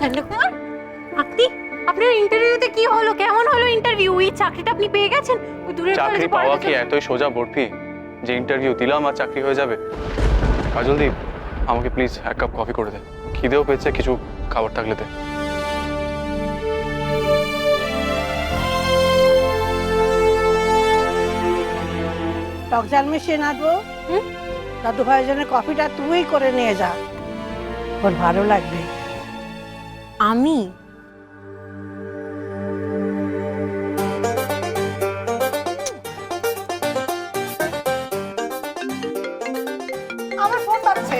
চন্দ্রকুমার, আপনি আপনার ইন্টারভিউতে কি হলো, কেমন হলো ইন্টারভিউ? এই চাকরিটা আপনি পেয়ে গেছেন? ওই দূরের চাকরি পাওয়া কি এতই সোজা বরফি যে ইন্টারভিউ দিলাম আর চাকরি হয়ে যাবে? কাজলদীপ, আমাকে প্লিজ এক কাপ কফি করে দে, খিদেও পেয়েছে, কিছু খাবার থাকলে দে। টক ঝাল মিশিয়ে নাচবো। দাদু ভাইয়ের জন্য কফিটা তুই করে নিয়ে যা, ওর ভালো লাগবে। আমি আমার ফোন বাজছে।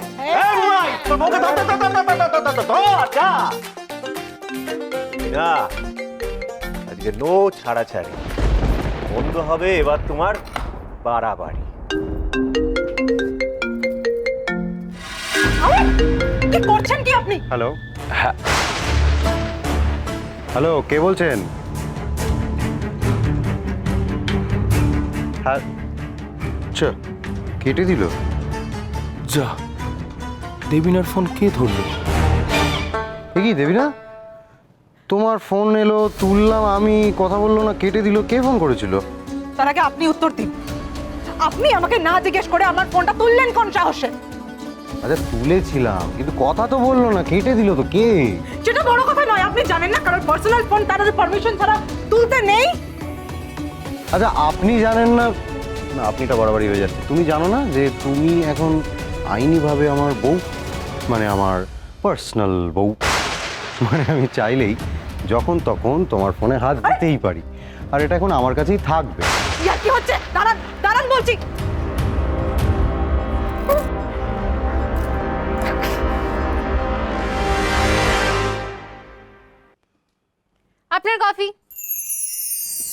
আজকে নো ছাড়াছাড়ি, বন্ধ হবে এবার তোমার বাড়াবাড়ি। কি করছেন কি আপনি? হ্যালো, হ্যালো, কে বলছেন? হ্যাঁ, আচ্ছা, কেটে দিল। যা, দেবিনার ফোন কে ধরলো? এ কি দেবিনা, তোমার ফোন এলো, তুললাম আমি, কথা বললো না, কেটে দিল। কে ফোন করেছিল? তার আগে আপনি উত্তর দিন। আপনি আমাকে না জিজ্ঞেস করে আমার ফোনটা তুললেন কোন সাহসে? আচ্ছা, তুলেছিলাম, কিন্তু কথা তো বললো না, কেটে দিল তো। কে? সেটা বড় কথা নয়। আপনি জানেন না কারোর পার্সোনাল ফোন তার পারমিশন ছাড়া তুলতে নেই? আচ্ছা, আপনি জানেন না? না, আপনিটা বাড়াবাড়ি হয়ে যাচ্ছে। তুমি জানো না যে তুমি এখন আইনিভাবে আমার বউ, মানে আমার পার্সোনাল বউ। মানে আমি চাইলেই যখন তখন তোমার ফোনে হাত দিতেই পারি, আর এটা এখন আমার কাছেই থাকবে। ইয়া কি হচ্ছে? দাঁড়ান দাঁড়ান বলছি। আপনার coffee.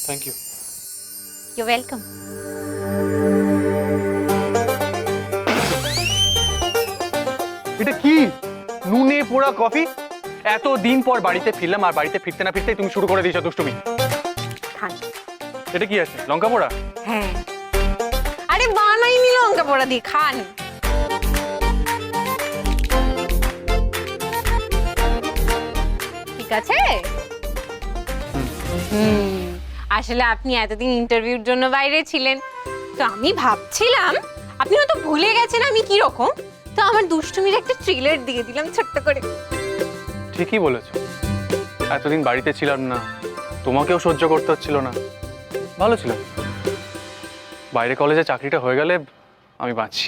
Thank you. You welcome. এটা কি নুনে পোড়া কফি? এত দিন পর বাড়িতে ফিরলাম, আর বাড়িতে ফিরতে না ফিরতেই তুমি শুরু করে দিয়েছো দুষ্টুমি। খান। এটা কি আছে, লঙ্কা পোড়া? হ্যাঁ, আরে বানাইনি লঙ্কা পোড়া দিয়ে, খান। ঠিক আছে। আসলে আপনি এতদিন ইন্টারভিউর জন্য বাইরে ছিলেন, তো আমি ভাবছিলাম আপনি হয়তো ভুলে গেছেন আমি কি রকম, তো আমার দুষ্টুমির একটা ট্রেলার দিয়ে দিলাম ছোট্ট করে। ঠিকই বলেছো, এতদিন বাড়িতে ছিলাম না, তোমাকেও সহ্য করতে হচ্ছিল না, ভালো ছিল। বাইরে কলেজে চাকরিটা হয়ে গেলে আমি বাঁচি।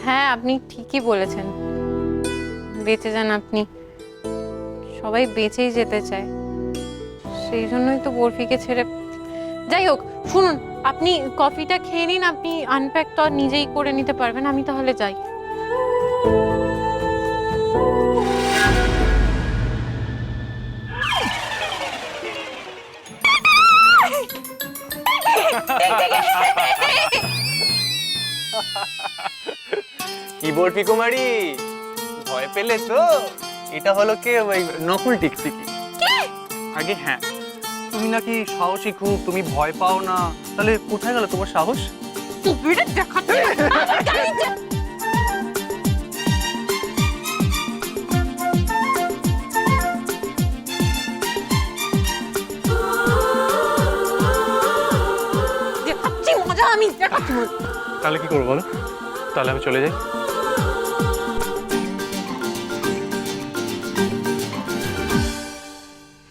হ্যাঁ, আপনি ঠিকই বলেছেন, বেঁচে যান আপনি। সবাই বেঁচেই যেতে চায়, সেই জন্যই তো বরফিকে ছেড়ে। যাই হোক, শুনুন, আপনি কফিটা খেয়ে নিন, আপনি আনপ্যাক তো আর নিজেই করে নিতে পারবেন, আমি তাহলে যাই। কি বরফি কুমারী, ভয় পেলে তো? এটা হলো কে, ওই নকুল টিকটিকি। আগে হ্যাঁ, তুমি নাকি সাহসী খুব, তুমি ভয় পাও না, তাহলে কোথায় গেল তোমার সাহস? দেখাচ্ছি মজা, আমি দেখাচ্ছি মজা। তাহলে কি করবো বলো? তাহলে আমি চলে যাই।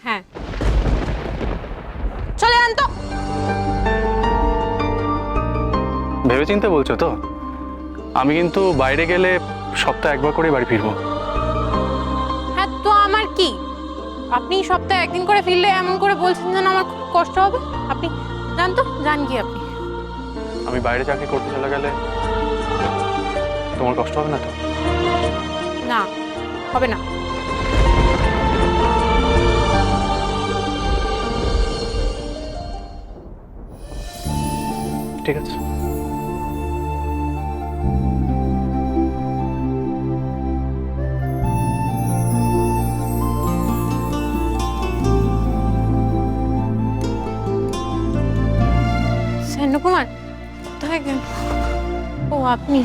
হ্যাঁ, চলে আন তো। ভেবেচিন্তে বলছো তো? আমি কিন্তু বাইরে গেলে সপ্তাহে একবার করে বাড়ি ফিরবো। হ্যাঁ, তো আমার কি? আপনি সপ্তাহে একদিন করে ফিরলে এমন করে বলছেন যেন আমার খুব কষ্ট হবে। আপনি যান তো, যান কি আপনি। আমি বাইরে চাকরি করতে চলে গেলে তোমার কষ্ট হবে না তো? না, হবে না। ঠিক আছে। সেনকুমার, কোথায় গেল? ও আপনি।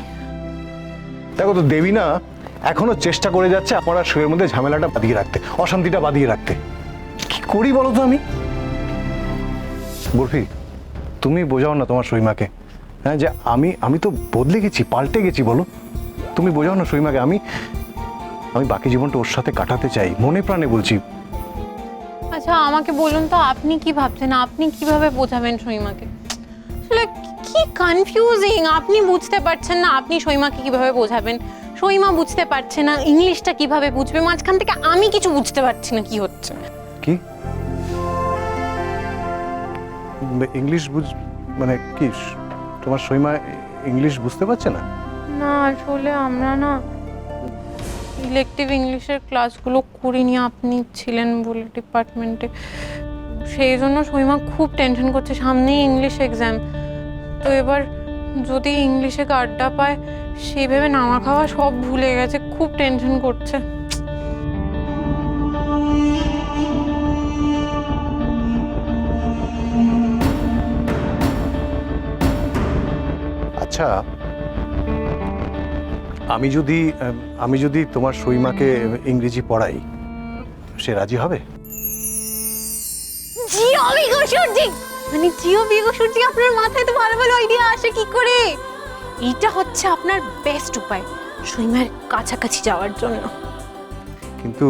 দেখো তো দেবী না এখনো চেষ্টা করে যাচ্ছে আপনারা শোয়ের মধ্যে ঝামেলাটা বাঁধিয়ে রাখতে, অশান্তিটা বাঁধিয়ে রাখতে। কি করি বলো তো আমি? বরফি, তুমি বোঝাও না তোমার সইমাকে, হ্যাঁ, যে আমি তো বদলে গেছি, পাল্টে গেছি। বলো, তুমি বোঝাও না সইমাকে, আমি বাকি জীবনটা ওর সাথে কাটাতে চাই, মনে প্রাণে বলছি। আচ্ছা আমাকে বলুন তো, আপনি কি ভাবছেন? আপনি কিভাবে বোঝাবেন সইমাকে? আসলে কি কনফিউজিং, আপনি বুঝতে পারছেন না আপনি সইমাকে কিভাবে বোঝাবেন, সইমা বুঝতে পারছে না ইংলিশটা কিভাবে বুঝবে, মাঝখান থেকে আমি কিছু বুঝতে পারছি না কি হচ্ছে। কি ইংলিশ মানে কি তোমার সইমা ইংলিশ বুঝতে পারছে না? না আসলে আমরা না ইলেকটিভ ইংলিশের ক্লাসগুলো করিনি, আপনি ছিলেন বলে ডিপার্টমেন্টে, সেই জন্য সইমা খুব টেনশন করছে, সামনেই ইংলিশ এক্সাম। তো এবার যদি ইংলিশে আড্ডা পায় সেই ভেবে নামা খাওয়া সব ভুলে গেছে, খুব টেনশন করছে। আচ্ছা, আমি যদি তোমার সইমাকে ইংরেজি পড়াই, সে রাজি হবে? জিও বিগসুরজি, মানে জিও বিগসুরজি, আপনার মাথায় তো ভালো ভালো আইডিয়া আসে কি করে? এইটা হচ্ছে আপনার বেস্ট উপায় সইমার কাছাকাছি যাওয়ার জন্য। কিন্তু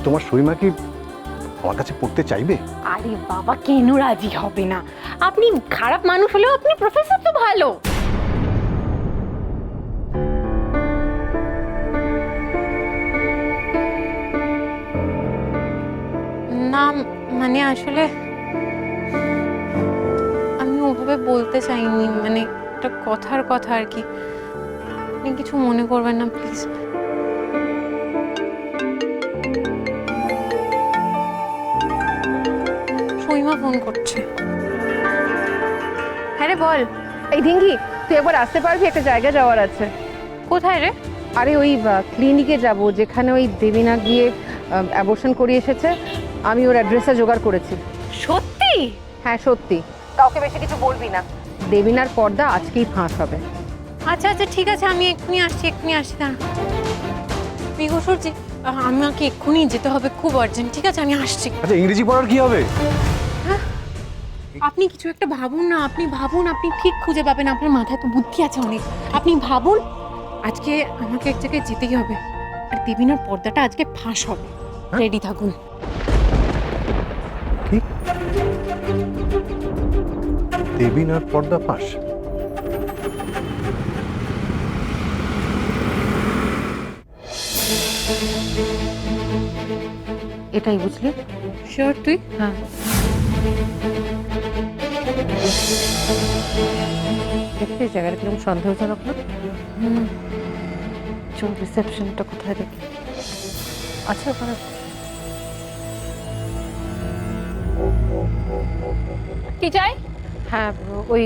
তোমার সইমা কি আমার কাছে পড়তে চাইবে? আরে বাবা, কেন রাজি হবে না? আপনি খারাপ মানুষ হলেও আপনি প্রফেসর তো ভালো। না মানে আসলে আমি ওভাবে বলতে চাইনি, মানে একটা কথার কথা আর কি, আপনি কিছু মনে করবেন না প্লিজ। সইমা ফোন করছে। হ্যাঁ রে বল। এই ধিঙ্গি, তুই একবার আসতে পারবি? একটা জায়গায় যাওয়ার আছে। কোথায় রে? আরে ওই ক্লিনিকে যাব, যেখানে ওই দেবিনা গিয়ে অ্যাবর্শন করিয়ে এসেছে। আমি ওর অ্যাড্রেসটা জোগাড় করেছি। সত্যি? হ্যাঁ সত্যি, কাউকে বেশি কিছু বলবি না। দেবিনার পর্দা আজকেই ফাঁস হবে। আচ্ছা আচ্ছা ঠিক আছে, আমি এক্ষুনি আসছি দাঁড়া। বিঘোষরজি, আমাকে এক্ষুনি যেতে হবে, খুব আর্জেন্ট। ঠিক আছে আমি আসছি। আচ্ছা, ইংরেজি পড়ার কি হবে? আপনি কিছু একটা ভাবুন না, আপনি ভাবুন, আপনি ঠিক খুঁজে পাবেন, আপনার মাথায় তো বুদ্ধি আছে অনেক। আপনি ভাবুন, আজকে আমাকে এক জায়গায় যেতেই হবে, আর দেবিনার পর্দাটা আজকে ফাঁস হবে। রেডি থাকুন। কি? দেবিনার পর্দা ফাঁস? এটাই বুঝলি? শিওর তুই? হ্যাঁ। দেখছিস জায়গাটা কিরকম সন্দেহজনক না? চল রিসেপশনটা কোথায় দেখি। আচ্ছা ওখানে কি চাই? হ্যাঁ, ওই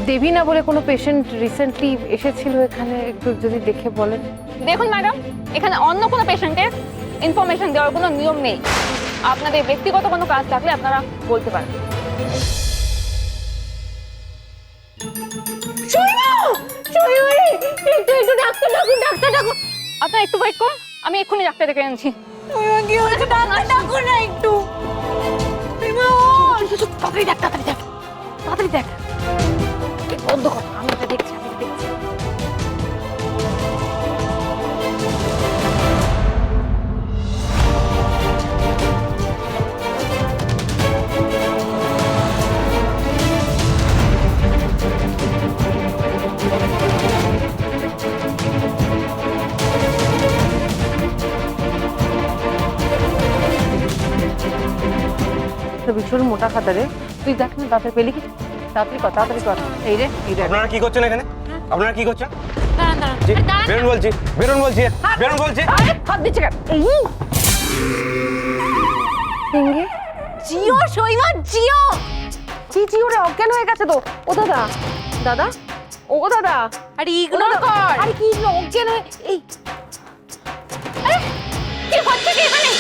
দেবিনা বলে কোনো পেশেন্ট রিসেন্টলি এসেছিল এখানে, একটু যদি দেখে বলেন। দেখুন ম্যাডাম, এখানে অন্য কোনো পেশেন্টের ইনফরমেশন দেওয়ার কোনো নিয়ম নেই। আপনাদের ব্যক্তিগত কোনো কাজ থাকলে আপনারা বলতে পারেন। আপনারা একটু ওয়েট করুন, আমি এক্ষুনি ডাক্তার ডেকে আনছি। কি হয়েছে? ডাকো না একটু। তাড়াতাড়ি দেখ, তাড়াতাড়ি দেখ, তাড়াতাড়ি দেখ। বন্ধ কর, আমি এটা দেখছি, আমি এটা দেখছি। ভীষণ মোটা খাতা রে, তুই দেখ না তাড়াতাড়ি পেলি কি? তাড়াতাড়ি কর, তাড়াতাড়ি কর। এই রে, এই রে। আপনারা কি করছেন এখানে? আপনারা কি করছেন? দাঁড়ান দাঁড়ান জি, দাঁড়ান। বেরোন বলছি, বেরোন বলছি, বেরোন বলছি। আরে হাত দিচ্ছে কেন? এই ধিঙ্গি, জিও সইমা, জিও। চিচি ওরে অজ্ঞান হয়ে গেছে তো। ও দাদা, দাদা, ও দাদা, আরে ইগনোর কর। আরে কি অজ্ঞান হয়ে, এই কি হচ্ছে কি এখানে?